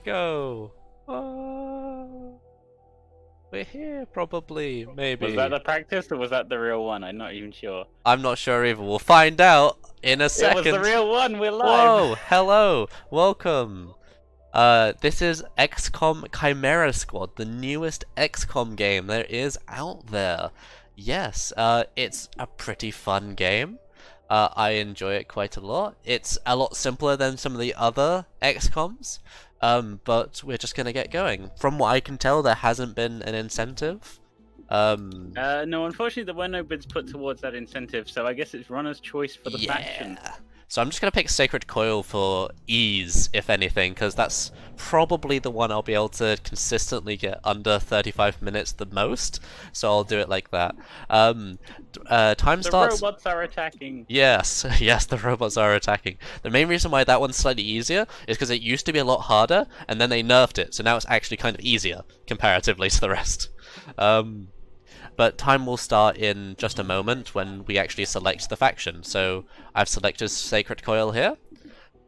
go. Oh, we're here, probably, maybe. Was that the practice or was that the real one? I'm not even sure. I'm not sure either. We'll find out in a second. It was the real one. We're live. Whoa! Hello, welcome. This is XCOM Chimera Squad, the newest XCOM game there is out there. Yes, it's a pretty fun game. I enjoy it quite a lot. It's a lot simpler than some of the other XCOMs, but we're just gonna get going. From what I can tell, there hasn't been an incentive. No, unfortunately, there were no bids put towards that incentive, so I guess it's runner's choice for the faction. So I'm just going to pick Sacred Coil for ease, if anything, because that's probably the one I'll be able to consistently get under 35 minutes the most, so I'll do it like that. Time starts... The robots are attacking. Yes, yes, the robots are attacking. The main reason why that one's slightly easier is because it used to be a lot harder, and then they nerfed it, so now it's actually kind of easier, comparatively to the rest. But time will start in just a moment when we actually select the faction. So I've selected Sacred Coil here,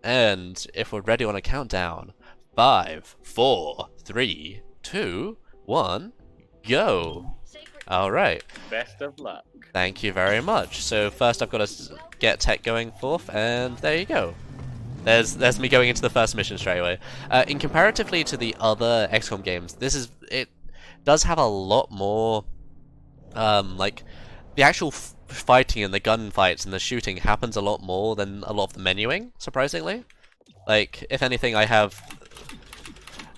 and if we're ready on a countdown, 5, 4, 3, 2, 1, go! Alright. Best of luck. Thank you very much. So first I've got to get tech going forth, and there you go. There's me going into the first mission straight away. In comparatively to the other XCOM games, it does have a lot more... like, the actual fighting and the gunfights and the shooting happens a lot more than a lot of the menuing, surprisingly. Like, if anything, I have...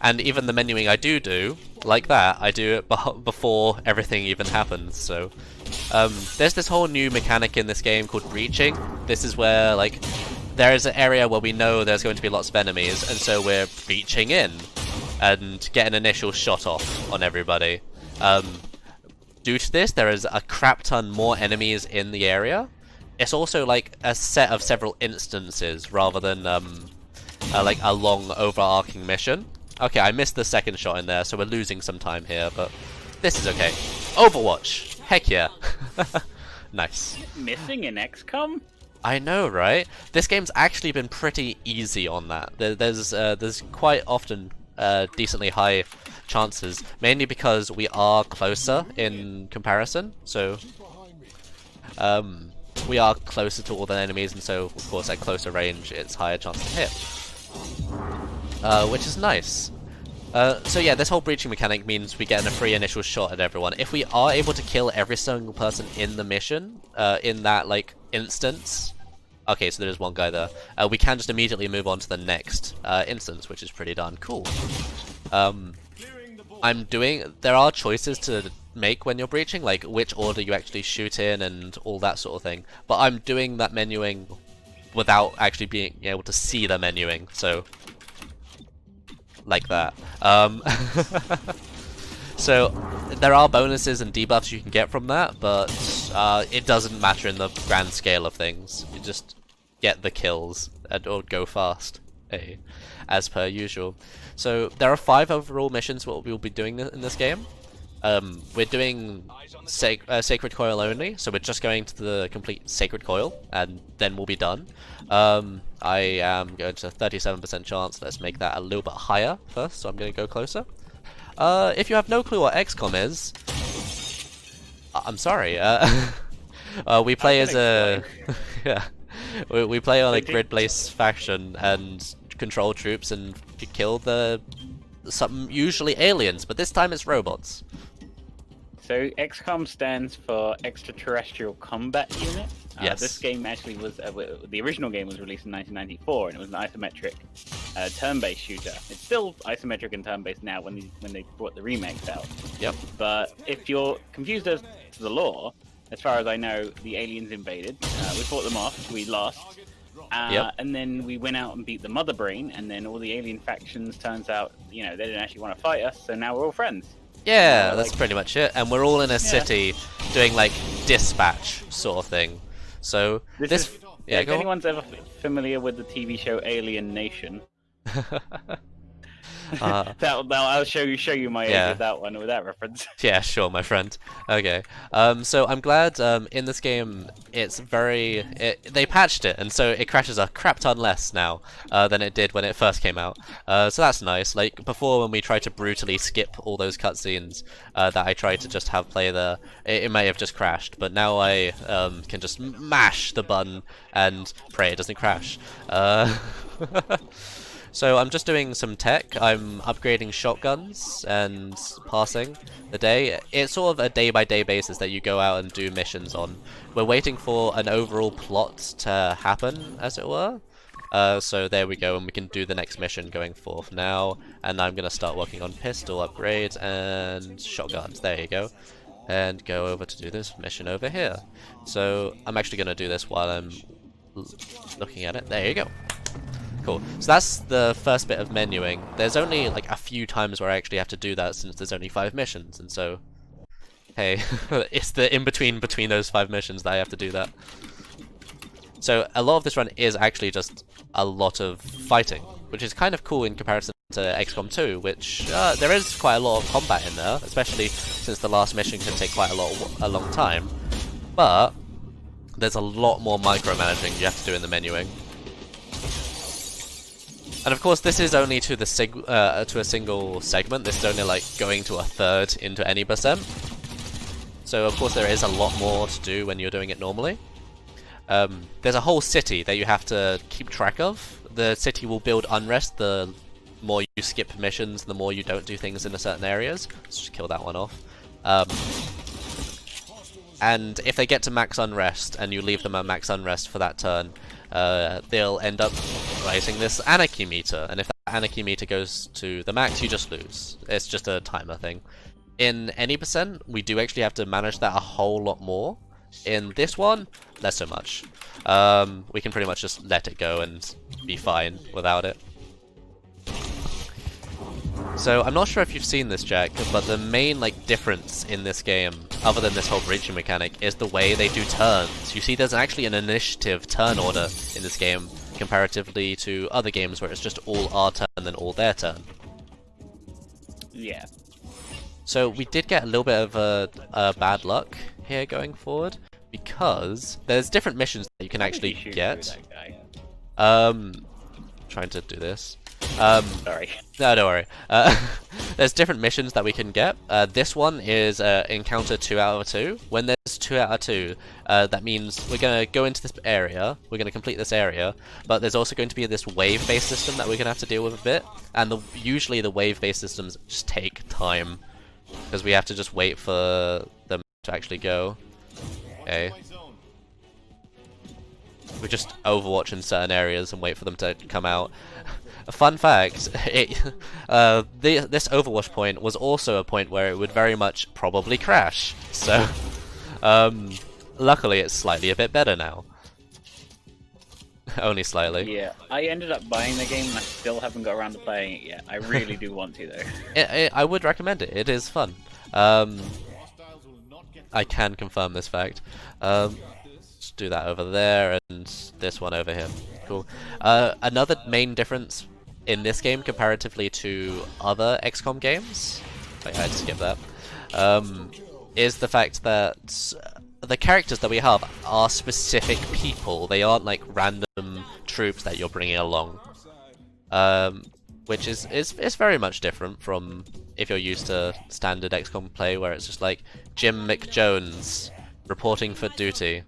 And even the menuing I do, like that, I do it before everything even happens, so... there's this whole new mechanic in this game called breaching. This is where, like, there is an area where we know there's going to be lots of enemies, and so we're breaching in and get an initial shot off on everybody. Due to this, there is a crap ton more enemies in the area. It's also like a set of several instances rather than like a long overarching mission. Okay, I missed the second shot in there, so we're losing some time here, but this is okay. Overwatch! Heck yeah! Nice. Missing in XCOM? I know, right? This game's actually been pretty easy on that. There's quite often decently high chances, mainly because we are closer in comparison, so we are closer to all the enemies, and so of course at closer range it's higher chance to hit, which is nice. So yeah, this whole breaching mechanic means we get a free initial shot at everyone. If we are able to kill every single person in the mission, in that like instance, okay, so there's one guy there, we can just immediately move on to the next instance, which is pretty darn cool. There are choices to make when you're breaching, like which order you actually shoot in and all that sort of thing, but I'm doing that menuing without actually being able to see the menuing, so like that. So there are bonuses and debuffs you can get from that, but it doesn't matter in the grand scale of things. You just get the kills or go fast, hey, as per usual. So there are 5 overall missions what we'll be doing in this game. We're doing Sacred Coil only, so we're just going to the complete Sacred Coil, and then we'll be done. I am going to 37% chance. Let's make that a little bit higher first, so I'm going to go closer. If you have no clue what XCOM is, I'm sorry. We play as a... yeah. We play on a grid-based faction and control troops and kill some usually aliens, but this time it's robots. So XCOM stands for Extraterrestrial Combat Unit. Yes. This game actually was the original game was released in 1994, and it was an isometric turn-based shooter. It's still isometric and turn-based now when they brought the remakes out. Yep. But if you're confused as to the lore, as far as I know, the aliens invaded. We fought them off. We lost. Yep. And then we went out and beat the Mother Brain, and then all the alien factions, turns out, you know, they didn't actually want to fight us, so now we're all friends. Yeah, that's pretty much it. And we're all in a city doing like dispatch sort of thing. So this yeah, if anyone's ever familiar with the TV show Alien Nation. I'll show you my age Yeah. with that one, with that reference. Yeah, sure, my friend. Okay. So I'm glad in this game they patched it, and so it crashes a crap ton less now than it did when it first came out. So that's nice. Like before, when we tried to brutally skip all those cutscenes that I tried to just have play there, it may have just crashed. But now I can just mash the button and pray it doesn't crash. So I'm just doing some tech. I'm upgrading shotguns and passing the day. It's sort of a day-by-day basis that you go out and do missions on. We're waiting for an overall plot to happen, as it were. So there we go, and we can do the next mission going forth now. And I'm going to start working on pistol upgrades and shotguns. There you go. And go over to do this mission over here. So I'm actually going to do this while I'm looking at it. There you go. Cool. So that's the first bit of menuing. There's only like a few times where I actually have to do that since there's only 5 missions, and so hey, it's the in-between between those 5 missions that I have to do that. So a lot of this run is actually just a lot of fighting, which is kind of cool in comparison to XCOM 2, which there is quite a lot of combat in there, especially since the last mission can take quite a long time. But there's a lot more micromanaging you have to do in the menuing. And of course, this is only to the to a single segment. This is only like going to a third into any percent. So of course, there is a lot more to do when you're doing it normally. There's a whole city that you have to keep track of. The city will build unrest the more you skip missions, the more you don't do things in certain areas. Let's just kill that one off. And if they get to max unrest and you leave them at max unrest for that turn, they'll end up raising this anarchy meter, and if that anarchy meter goes to the max, you just lose. It's just a timer thing. In any percent, we do actually have to manage that a whole lot more. In this one, not so much. We can pretty much just let it go and be fine without it. So I'm not sure if you've seen this, Jack, but the main difference in this game, other than this whole bridging mechanic, is the way they do turns. You see, there's actually an initiative turn order in this game, comparatively to other games where it's just all our turn and then all their turn. Yeah. So we did get a little bit of bad luck here going forward, because there's different missions that you can actually get. Trying to do this. Sorry. No, don't worry. There's different missions that we can get. This one is encounter 2 out of 2. When there's 2 out of 2, that means we're going to go into this area, we're going to complete this area, but there's also going to be this wave-based system that we're going to have to deal with a bit, and usually the wave-based systems just take time, because we have to just wait for them to actually go. Okay. We just overwatch in certain areas and wait for them to come out. A fun fact, this overwatch point was also a point where it would very much probably crash. So, luckily it's slightly a bit better now. Only slightly. Yeah, I ended up buying the game and I still haven't got around to playing it yet. I really do want to though. I would recommend it. It is fun. I can confirm this fact. Just do that over there and this one over here. Cool. Another main difference in this game comparatively to other XCOM games, wait, I had to skip that, is the fact that the characters that we have are specific people. They aren't like random troops that you're bringing along, which is very much different from if you're used to standard XCOM play, where it's just like Jim McJones reporting for duty.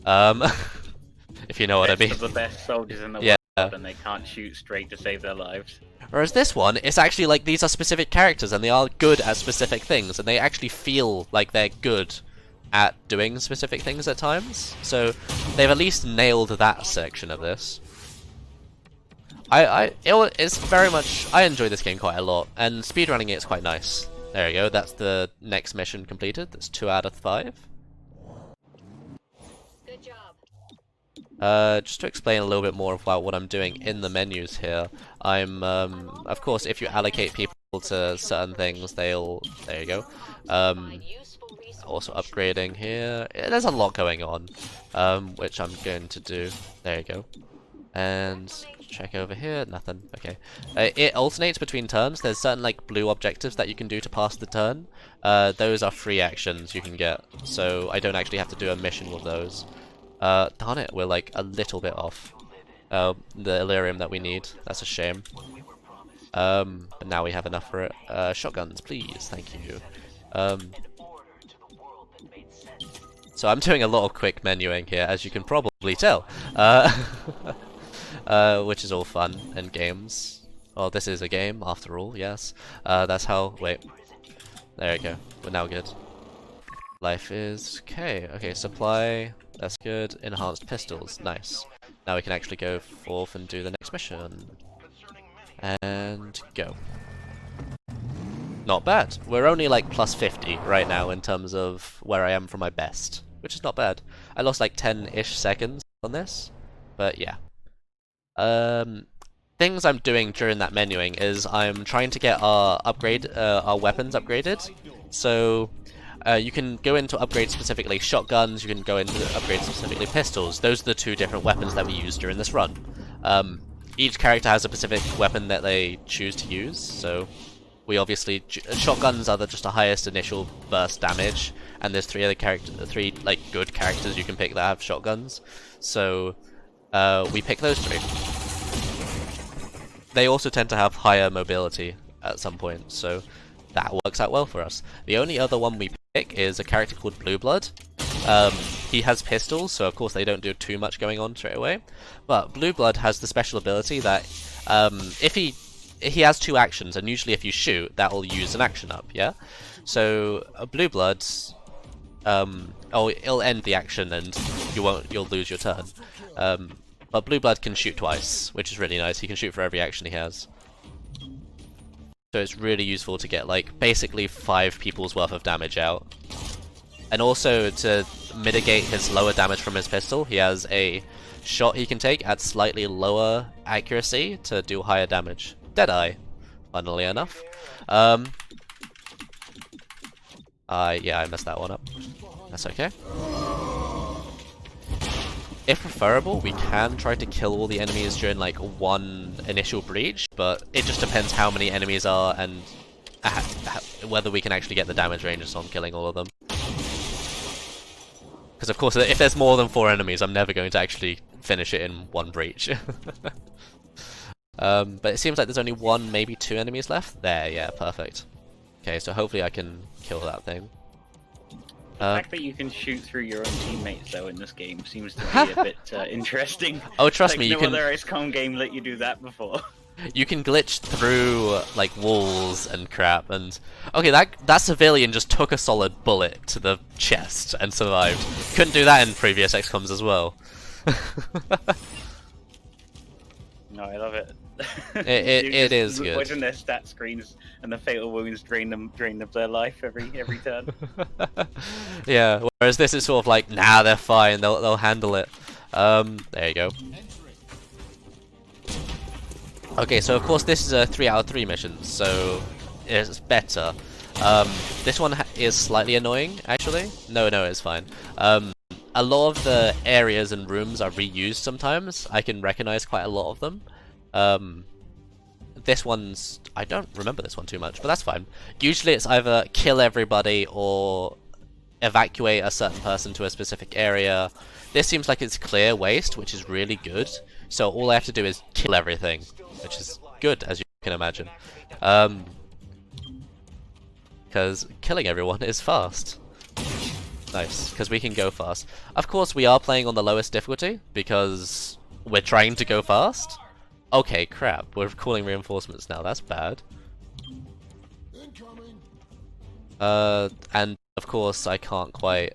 If you know what I mean. Of the best soldiers in the Yeah. world, and they can't shoot straight to save their lives. Whereas this one, it's actually like these are specific characters and they are good at specific things, and they actually feel like they're good at doing specific things at times. So they've at least nailed that section of this. It's very much, I enjoy this game quite a lot, and speedrunning it is quite nice. There you go, that's the next mission completed. That's 2 out of 5. Good job. Just to explain a little bit more about what I'm doing in the menus here, I'm, of course, if you allocate people to certain things, they'll, there you go, also upgrading here. There's a lot going on, which I'm going to do, there you go, and check over here, nothing. Okay. It alternates between turns. There's certain like blue objectives that you can do to pass the turn. Those are free actions you can get, so I don't actually have to do a mission with those. Darn it, we're like a little bit off. The Illyrium that we need. That's a shame. But now we have enough for it. Shotguns, please. Thank you. So I'm doing a lot of quick menuing here, as you can probably tell. Which is all fun and games. Well, this is a game, after all, yes. That's how... Wait. There we go. We're now good. Life is... Okay, okay, supply. That's good. Enhanced pistols. Nice. Now we can actually go forth and do the next mission. And go. Not bad. We're only like plus 50 right now in terms of where I am from my best, which is not bad. I lost like 10-ish seconds on this, but yeah. Things I'm doing during that menuing is I'm trying to get our weapons upgraded. So you can go into upgrade specifically shotguns, you can go into upgrade specifically pistols. Those are the two different weapons that we use during this run. Each character has a specific weapon that they choose to use, so we obviously shotguns are just the highest initial burst damage, and there's three like good characters you can pick that have shotguns. So we pick those three. They also tend to have higher mobility at some point, so that works out well for us. The only other one we pick is a character called Blue Blood. He has pistols, so of course they don't do too much going on straight away. But Blue Blood has the special ability that if he has two actions, and usually if you shoot, that will use an action up, yeah? So Blue Blood, it'll end the action and you'll lose your turn. But Blue Blood can shoot twice, which is really nice. He can shoot for every action he has. So it's really useful to get like basically 5 people's worth of damage out. And also to mitigate his lower damage from his pistol, he has a shot he can take at slightly lower accuracy to do higher damage. Deadeye, funnily enough. Yeah, I messed that one up. That's okay. If preferable, we can try to kill all the enemies during like one initial breach, but it just depends how many enemies are and whether we can actually get the damage ranges on killing all of them. Because of course, if there's more than 4 enemies, I'm never going to actually finish it in one breach. But it seems like there's only 1, maybe 2 enemies left. There, yeah, perfect. Okay, so hopefully I can kill that thing. The fact that you can shoot through your own teammates, though, in this game seems to be a bit interesting. Oh, trust like, me, you no can. No other XCOM game let you do that before. You can glitch through like walls and crap, and okay, that civilian just took a solid bullet to the chest and survived. Couldn't do that in previous XCOMs as well. No, I love it. It is good. Watching their stat screens and the fatal wounds drain of their life every turn. Yeah. Whereas this is sort of like, nah, they're fine. They'll handle it. There you go. Okay, so of course this is a 3 out of 3 mission, so it's better. This one is slightly annoying, actually. No, it's fine. A lot of the areas and rooms are reused sometimes. I can recognize quite a lot of them. This one's... I don't remember this one too much, but that's fine. Usually it's either kill everybody or evacuate a certain person to a specific area. This seems like it's clear waste, which is really good. So all I have to do is kill everything, which is good, as you can imagine. Because killing everyone is fast. Nice, because we can go fast. Of course, we are playing on the lowest difficulty, because we're trying to go fast. Okay, crap, we're calling reinforcements now, that's bad. And of course, I can't quite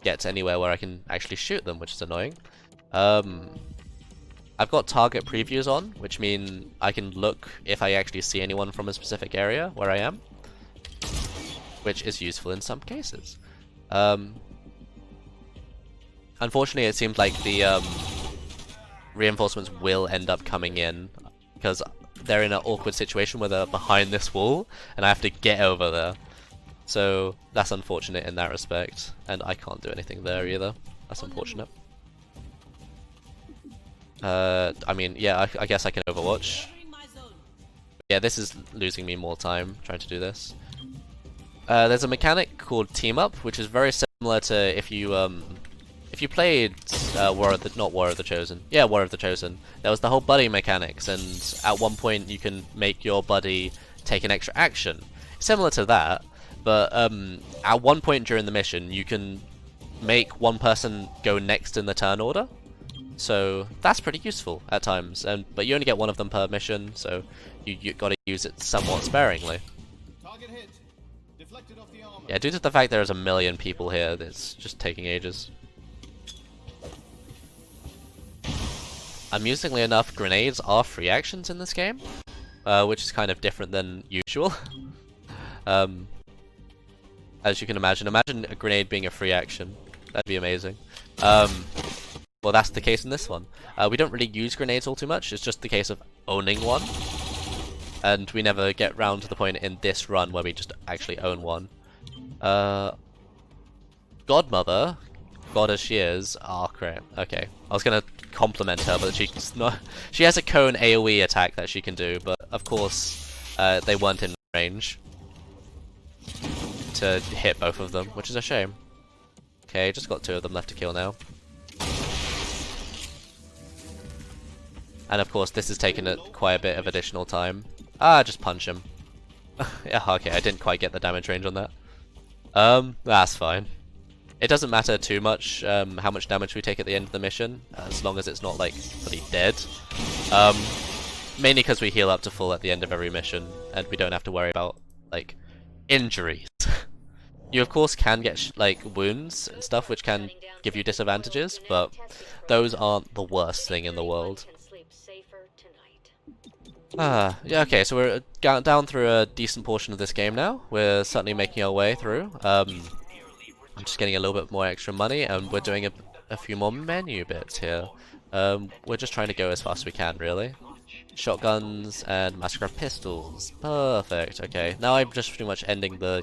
get to anywhere where I can actually shoot them, which is annoying. I've got target previews on, which mean I can look if I actually see anyone from a specific area where I am, which is useful in some cases. Unfortunately, it seems like the reinforcements will end up coming in because they're in an awkward situation where they're behind this wall and I have to get over there. So that's unfortunate in that respect, and I can't do anything there either. That's unfortunate. I mean, yeah, I guess I can Overwatch. Yeah, this is losing me more time trying to do this. There's a mechanic called Team Up, which is very similar to if you played War of the Chosen. Yeah, War of the Chosen. There was the whole buddy mechanics, and at one point you can make your buddy take an extra action. Similar to that, but at one point during the mission you can make one person go next in the turn order. So that's pretty useful at times, but you only get one of them per mission, so you got to use it somewhat sparingly. Target hit. Deflected off the armor. Yeah, due to the fact there's a million people here, it's just taking ages. Amusingly enough, grenades are free actions in this game, which is kind of different than usual. As you can imagine a grenade being a free action. That'd be amazing. Well, that's the case in this one. We don't really use grenades all too much, it's just the case of owning one. And we never get round to the point in this run where we just actually own one. Godmother, god as she is, oh crap, okay. I was gonna compliment her, but she's not. She has a cone AoE attack that she can do, but of course, they weren't in range to hit both of them, which is a shame. Okay, just got 2 of them left to kill now. And of course, this has taken quite a bit of additional time. Just punch him. Yeah, okay, I didn't quite get the damage range on that. That's fine. It doesn't matter too much how much damage we take at the end of the mission, as long as it's not like fully dead. Mainly because we heal up to full at the end of every mission, and we don't have to worry about like injuries. You of course can get like wounds and stuff, which can give you disadvantages, but those aren't the worst thing in the world. Yeah, okay, so we're down through a decent portion of this game now. We're certainly making our way through. I'm just getting a little bit more extra money, and we're doing a few more menu bits here. We're just trying to go as fast as we can, really. Shotguns and massacre pistols. Perfect, okay. Now I'm just pretty much ending the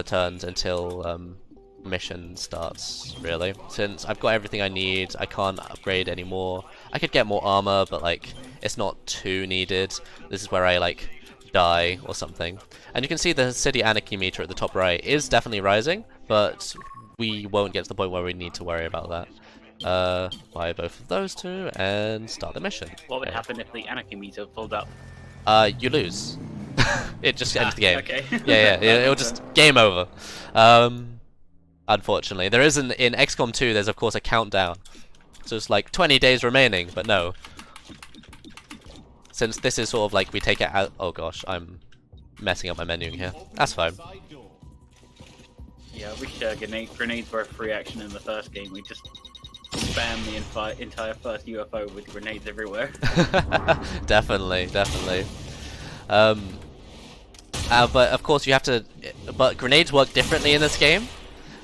turns until mission starts, really. Since I've got everything I need, I can't upgrade anymore. I could get more armor, but like, it's not too needed. This is where I like die or something. And you can see the city anarchy meter at the top right is definitely rising, but we won't get to the point where we need to worry about that. Buy both of those two and start the mission. What would happen if the anarchy meter pulled up? You lose. It just ends the game. Okay. yeah, it'll just game over. Unfortunately, there isn't in XCOM 2. There's of course a countdown, so it's like 20 days remaining. But no, since this is sort of like we take it out. Oh gosh, I'm messing up my menuing here. That's fine. Yeah, I wish grenades were a free action in the first game. We just spam the entire first UFO with grenades everywhere. Definitely. But of course you have to. But grenades work differently in this game.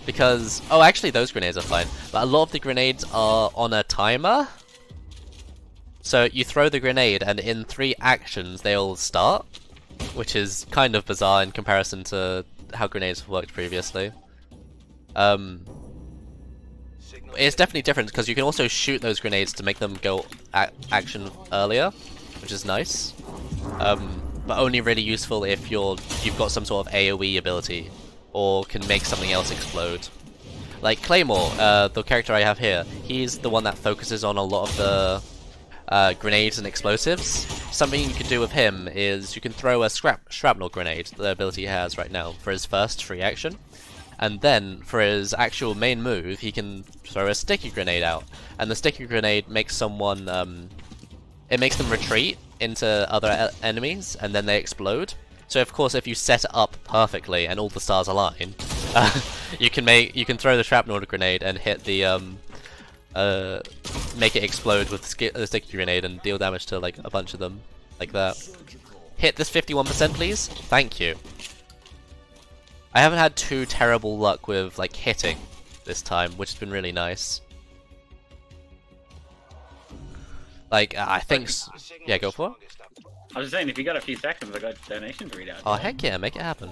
Because, oh actually those grenades are fine, but a lot of the grenades are on a timer. So you throw the grenade and in 3 actions they'll start, which is kind of bizarre in comparison to how grenades have worked previously. It's definitely different because you can also shoot those grenades to make them go action earlier, which is nice. But only really useful if you've got some sort of AoE ability, or can make something else explode. Like Claymore, the character I have here, he's the one that focuses on a lot of the grenades and explosives. Something you can do with him is you can throw a shrapnel grenade, the ability he has right now, for his first free action. And then, for his actual main move, he can throw a sticky grenade out. And the sticky grenade makes someone, it makes them retreat into other enemies, and then they explode. So of course, if you set it up perfectly and all the stars align, you can throw the shrapnel grenade and hit the make it explode with the sticky grenade and deal damage to like a bunch of them, like that. Hit this 51%, please. Thank you. I haven't had too terrible luck with like hitting this time, which has been really nice. Like I think, yeah, go for it. I was saying, if you got a few seconds, I got donations to read out. Oh heck yeah, make it happen.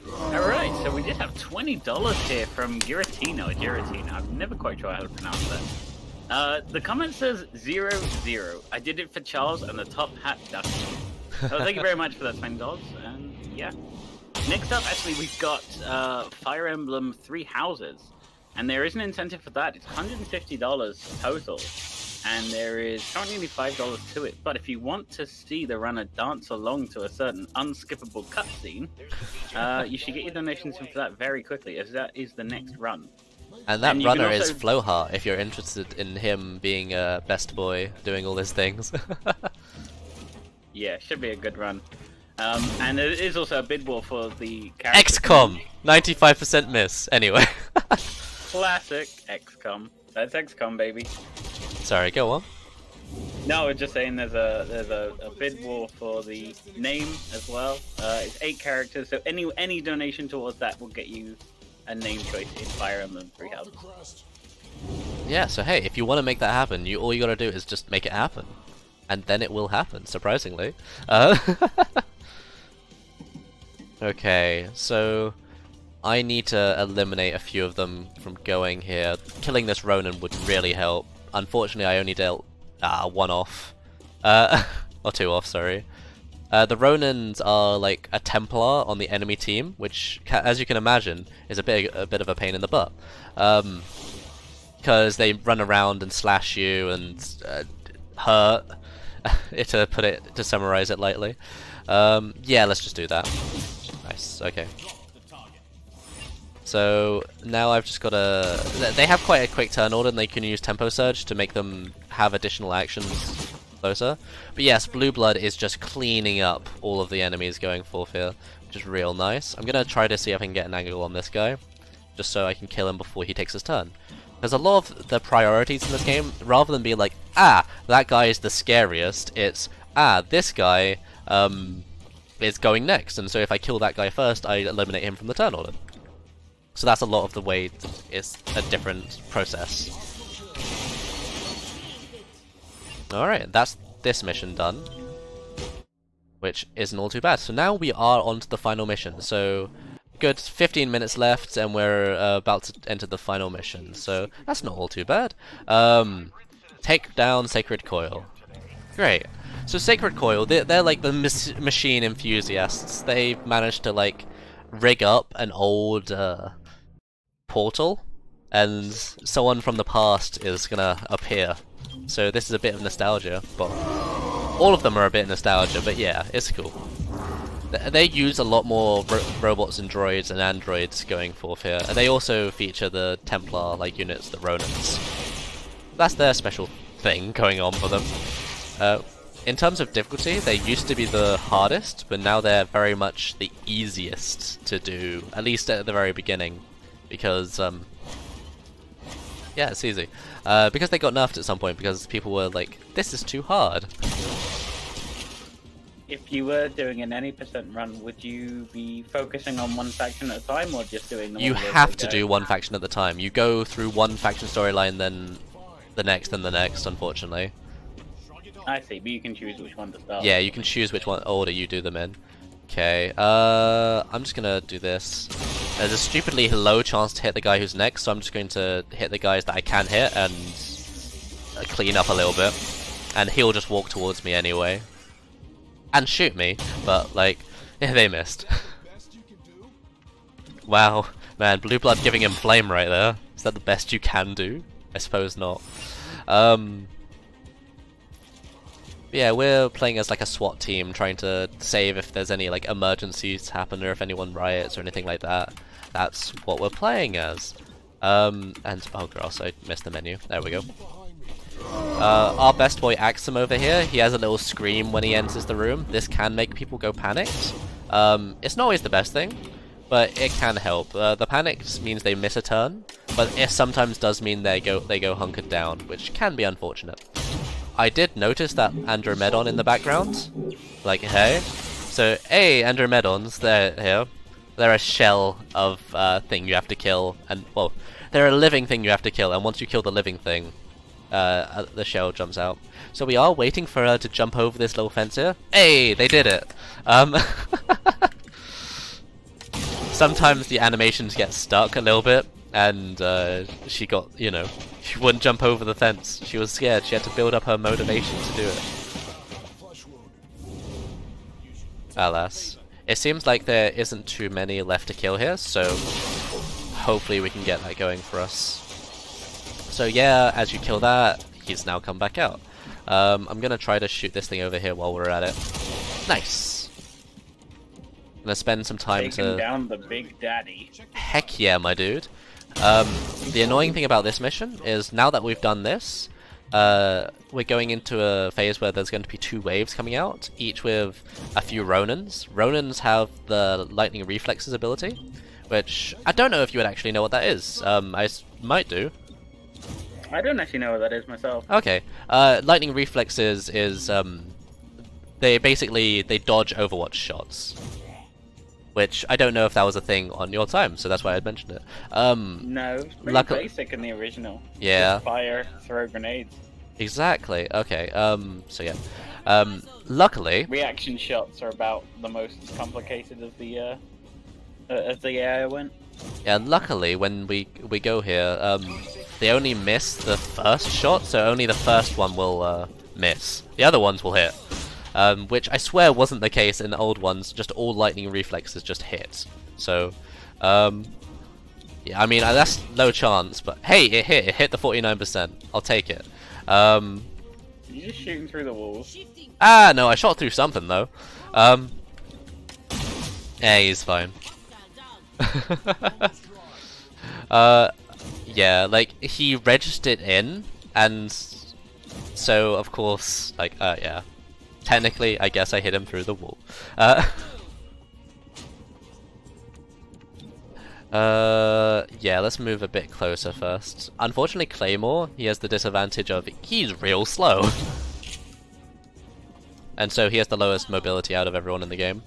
Alright, so we did have $20 here from Giratino. I've never quite sure how to pronounce The comment says 0, 0. I did it for Charles and the top hat ducky. So thank you very much for that $20. And yeah. Next up, actually, we've got Fire Emblem Three Houses. And there is an incentive for that. It's $150 total. And there is currently only $5 to it. But if you want to see the runner dance along to a certain unskippable cutscene, you should get your donations in for that very quickly, as that is the next run. And that And you runner can is also- Flowheart, if you're interested in him being a best boy, doing all his things. Yeah, should be a good run. And it is also a bid war for the character. XCOM! 95% miss. Anyway. Classic XCOM. That's XCOM, baby. Sorry, go on. No, we're just saying there's a bid war for the name as well. It's 8 characters, so any donation towards that will get you a name choice in Fire Emblem Three Houses. Yeah, so hey, if you want to make that happen, all you gotta do is just make it happen. And then it will happen, surprisingly. Okay, so I need to eliminate a few of them from going here. Killing this Ronin would really help. Unfortunately, I only dealt 1 off. Or 2 off, sorry. The Ronins are like a Templar on the enemy team, which, as you can imagine, is a bit of a pain in the butt. Because they run around and slash you and hurt, to summarize it lightly. Yeah, let's just do that. Nice, okay. So now I've just got to... They have quite a quick turn order and they can use Tempo Surge to make them have additional actions closer. But yes, Blue Blood is just cleaning up all of the enemies going forth here, which is real nice. I'm going to try to see if I can get an angle on this guy, just so I can kill him before he takes his turn. There's a lot of the priorities in this game, rather than being like, that guy is the scariest, it's, this guy is going next, and so if I kill that guy first, I eliminate him from the turn order. So that's a lot of the way it's a different process. Alright, that's this mission done, which isn't all too bad. So now we are on to the final mission. So good 15 minutes left and we're about to enter the final mission. So that's not all too bad. Take down Sacred Coil. Great. So Sacred Coil, they're like the machine enthusiasts. They've managed to like rig up an old portal, and someone from the past is gonna appear. So this is a bit of nostalgia, but all of them are a bit nostalgia, but yeah, it's cool. They use a lot more robots and droids and androids going forth here, and they also feature the Templar like units, the Ronins. That's their special thing going on for them. In terms of difficulty, they used to be the hardest, but now they're very much the easiest to do, at least at the very beginning, because yeah, it's easy. Because they got nerfed at some point, because people were like, this is too hard. If you were doing an any % run, would you be focusing on one faction at a time, or just doing them You all as have they to go? do one faction at the time. You go through one faction storyline, then the next, unfortunately. I see, but you can choose which one to start. Yeah, you can choose which one order you do them in. Okay, I'm just gonna do this. There's a stupidly low chance to hit the guy who's next, so I'm just going to hit the guys that I can hit and clean up a little bit. And he'll just walk towards me anyway. And shoot me, but like, yeah, they missed. Wow, man, Blue Blood giving him flame right there. Is that the best you can do? I suppose not. Yeah, we're playing as like a SWAT team, trying to save if there's any like emergencies happen or if anyone riots or anything like that. That's what we're playing as. And oh gross, I missed the menu. There we go. Our best boy Axum over here, he has a little scream when he enters the room. This can make people go panicked. It's not always the best thing, but it can help. The panic means they miss a turn, but it sometimes does mean they go hunkered down, which can be unfortunate. I did notice that Andromedon in the background. Like, hey. So, hey, Andromedons, they're here. They're a shell of thing you have to kill, and, well, they're a living thing you have to kill, and once you kill the living thing, the shell jumps out. So we are waiting for her to jump over this little fence here. Hey, they did it! Sometimes the animations get stuck a little bit, and she got, you know, She wouldn't jump over the fence. She was scared. She had to build up her motivation to do it. Alas. It seems like there isn't too many left to kill here, so hopefully we can get that going for us. So yeah, as you kill that, he's now come back out. I'm gonna try to shoot this thing over here while we're at it. Nice! I'm gonna spend some time Taking down the big daddy. Heck yeah, my dude. The annoying thing about this mission is now that we've done this, we're going into a phase where there's going to be 2 waves coming out, each with a few Ronins. Ronins have the lightning reflexes ability, which I don't know if you would actually know what that is. Might do. I don't actually know what that is myself. Okay. Lightning reflexes is they dodge Overwatch shots. Which I don't know if that was a thing on your time, so that's why I mentioned it. No, it's pretty basic in the original. Yeah. Just fire, throw grenades. Exactly. Okay. So yeah. Luckily. Reaction shots are about the most complicated of the AI went. Yeah. Luckily, when we go here, they only miss the first shot, so only the first one will miss. The other ones will hit. Which I swear wasn't the case in the old ones, just all lightning reflexes just hit. So, yeah, I mean, that's no chance, but hey, it hit the 49%. I'll take it. You're just shooting through the walls. Ah, no, I shot through something though. Yeah, he's fine. Yeah, like, he registered in, and so, of course, like, yeah. Technically, I guess I hit him through the wall. Yeah, let's move a bit closer first. Unfortunately, Claymore, he has the disadvantage of he's real slow. And so he has the lowest mobility out of everyone in the game.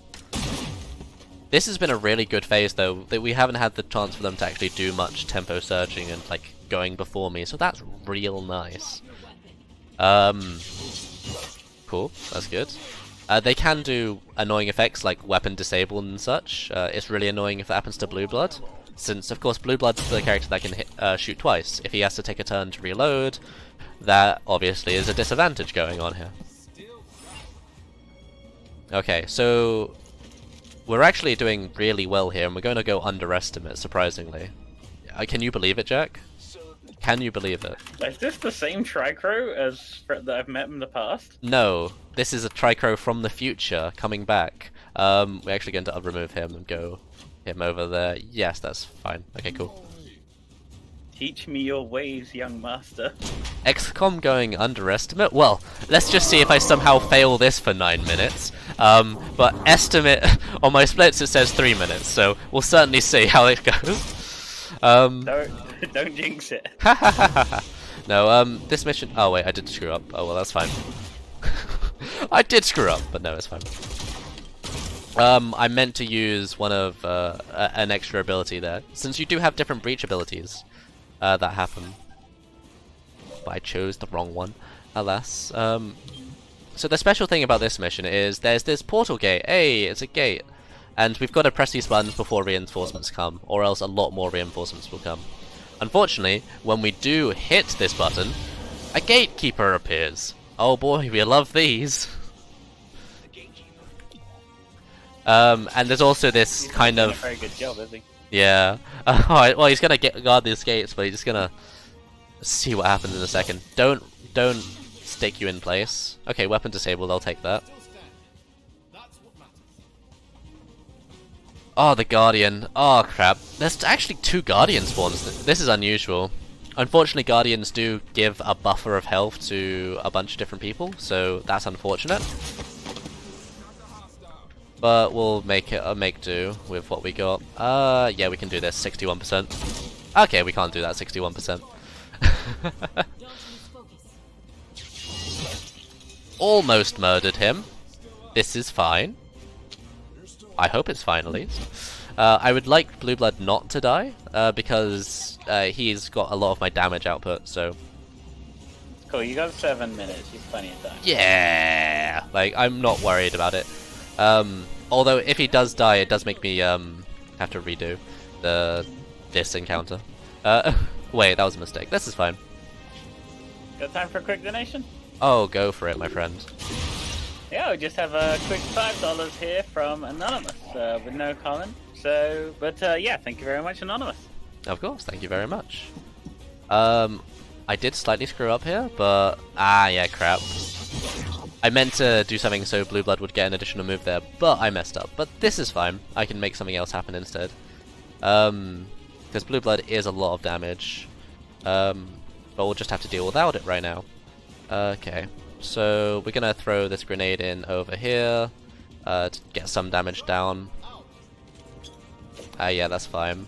This has been a really good phase, though, that we haven't had the chance for them to actually do much tempo surging and, like, going before me, so that's real nice. Cool, that's good. They can do annoying effects like weapon disable and such. It's really annoying if that happens to Blue Blood, since of course Blue Blood's the character that can shoot twice. If he has to take a turn to reload, that obviously is a disadvantage going on here. Okay, so we're actually doing really well here, and we're going to go underestimate, surprisingly. Can you believe it, Jack? Can you believe it? Is this the same Tricrow as that I've met in the past? No, this is a Tricrow from the future coming back. We're actually going to remove him and go him over there. Yes, that's fine. Okay, cool. Teach me your ways, young master. XCOM going underestimate? Well, let's just see if I somehow fail this for 9 minutes. But estimate on my splits it says 3 minutes, so we'll certainly see how it goes. Don't jinx it. No, this mission... Oh wait, I did screw up. Oh well, that's fine. I did screw up, but no, it's fine. I meant to use one of an extra ability there, since you do have different breach abilities that happen. But I chose the wrong one, alas. So the special thing about this mission is there's this portal gate. Hey, it's a gate. And we've got to press these buttons before reinforcements come, or else a lot more reinforcements will come. Unfortunately, when we do hit this button, a gatekeeper appears. Oh boy, we love these. And there's also this kind of... He's doing a very good job, is he? Yeah. Alright, well, he's gonna guard these gates, but he's just gonna see what happens in a second. Don't stick you in place. Okay, weapon disabled, I'll take that. Oh, the Guardian. Oh, crap. There's actually 2 Guardian spawns. This is unusual. Unfortunately, Guardians do give a buffer of health to a bunch of different people, so that's unfortunate. But we'll make do with what we got. Yeah, we can do this. 61%. Okay, we can't do that. 61%. Almost murdered him. This is fine. I hope it's fine, at least. I would like Blue Blood not to die, because he's got a lot of my damage output, so... Cool, you got 7 minutes, you've plenty of time. Yeah! Like, I'm not worried about it. Although, if he does die, it does make me have to redo this encounter. Wait, that was a mistake. This is fine. Got time for a quick donation? Oh, go for it, my friend. Yeah, we just have a quick $5 here from Anonymous with no comment. So, but yeah, thank you very much, Anonymous. Of course, thank you very much. I did slightly screw up here, but yeah, crap. I meant to do something so Blue Blood would get an additional move there, but I messed up. But this is fine. I can make something else happen instead. Because Blue Blood is a lot of damage. But we'll just have to deal without it right now. Okay. So we're gonna throw this grenade in over here to get some damage down. Yeah, that's fine.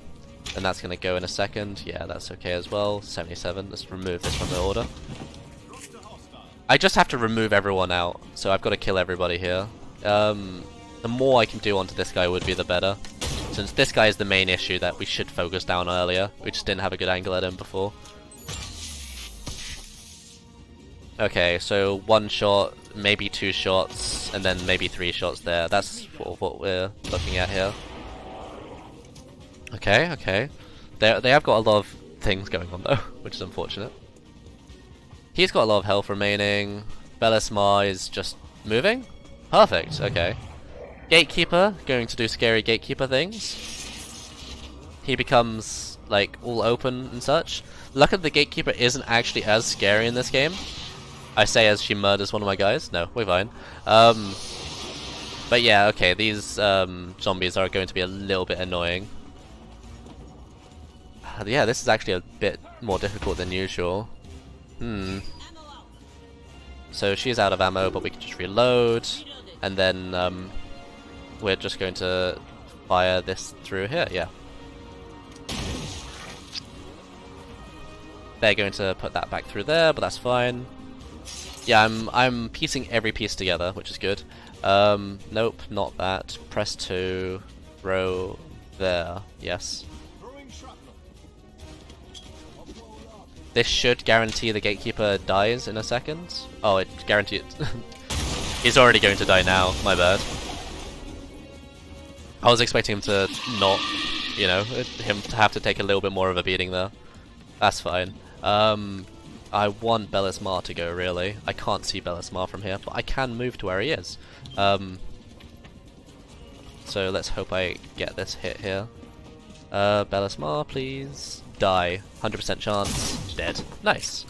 And that's gonna go in a second. Yeah, that's okay as well. 77. Let's remove this from the order. I just have to remove everyone out, so I've got to kill everybody here. The more I can do onto this guy would be the better, since this guy is the main issue that we should focus down earlier. We just didn't have a good angle at him before. Okay, so 1 shot, maybe 2 shots, and then maybe 3 shots there. That's what we're looking at here. Okay, okay. They have got a lot of things going on though, which is unfortunate. He's got a lot of health remaining. Belismar is just moving? Perfect, okay. Gatekeeper, going to do scary Gatekeeper things. He becomes, like, all open and such. Luckily the Gatekeeper isn't actually as scary in this game. I say as she murders one of my guys. No, we're fine. But yeah, okay, these zombies are going to be a little bit annoying. Yeah, this is actually a bit more difficult than usual. So she's out of ammo, but we can just reload, and then we're just going to fire this through here. Yeah, they're going to put that back through there, but that's fine. Yeah, I'm piecing every piece together, which is good. Nope, not that. Press 2, throw there. Yes. This should guarantee the Gatekeeper dies in a second. Oh, it guaranteed. He's already going to die now. My bad. I was expecting him to not, you know, him to have to take a little bit more of a beating there. That's fine. I want Belismar to go, really. I can't see Belismar from here, but I can move to where he is. So let's hope I get this hit here. Belismar, please. Die. 100% chance. Dead. Nice.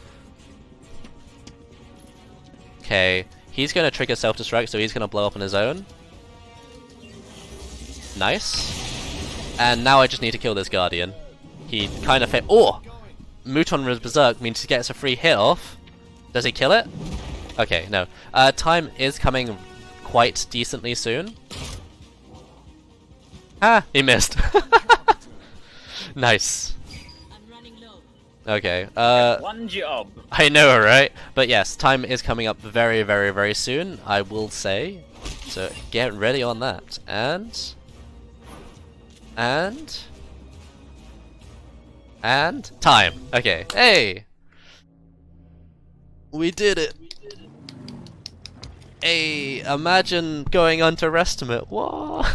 Okay. He's going to trigger self-destruct, so he's going to blow up on his own. Nice. And now I just need to kill this Guardian. He kind of hit. Oh! Mouton Berserk means he gets a free hit off. Does he kill it? Okay, no. Time is coming quite decently soon. Ah! He missed. Nice. Okay, one job. I know, right? But yes, time is coming up very, very, very soon, I will say. So get ready on that. And time. Okay. Hey! We did it! Hey, imagine going underestimate. What?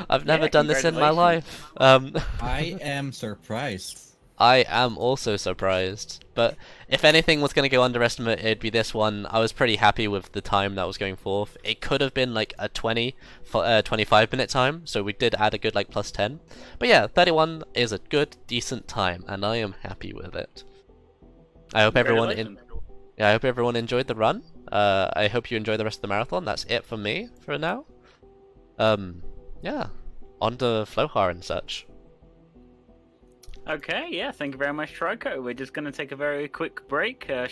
I've never done this in my life. I am surprised. I am also surprised, but if anything was going to go underestimate, it'd be this one. I was pretty happy with the time that was going forth. It could have been like a 25 minute time, so we did add a good like plus 10. But yeah, 31 is a good, decent time, and I am happy with it. I hope everyone I hope everyone enjoyed the run. I hope you enjoy the rest of the marathon. That's it for me for now. Yeah, on to Flohar and such. Okay, yeah, thank you very much, Tricrow. We're just going to take a very quick break, run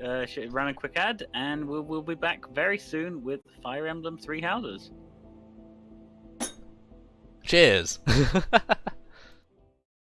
a quick ad, and we'll be back very soon with Fire Emblem Three Houses. Cheers!